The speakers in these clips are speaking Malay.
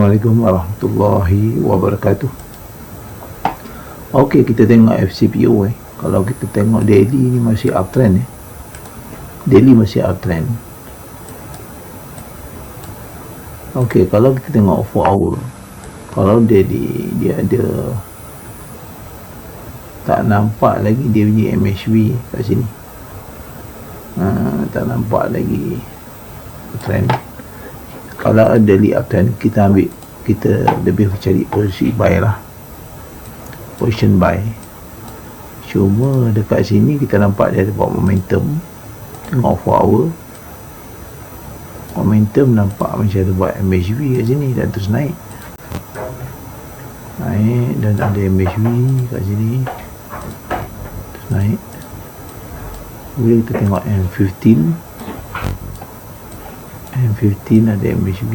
Assalamualaikum warahmatullahi wabarakatuh. Okey, kita tengok FCPO Kalau kita tengok daily ni masih uptrend Daily masih uptrend. Okey, kalau kita tengok 4 hour, kalau daily dia ada tak nampak lagi dia punya MHV kat sini. Tak nampak lagi trend. Kalau daily uptrend, kita lebih cari posisi buy lah, position buy. Cuma dekat sini kita nampak dia ada buat momentum. Tengok 4 hour, momentum nampak macam ada buat MHV kat sini dan terus naik dan ada MHV kat sini terus naik. Bila kita tengok M15 ada MHV,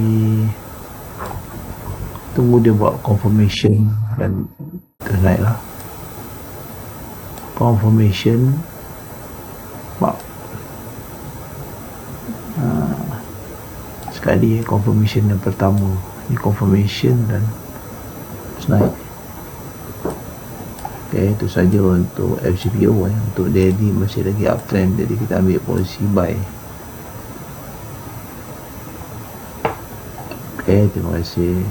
tunggu dia buat confirmation dan terus naik lah. Confirmation sekali confirmation yang pertama ni, confirmation dan terus naik. Itu saja untuk FCPO. Untuk daily masih lagi uptrend, jadi kita ambil posisi buy. Terima kasih.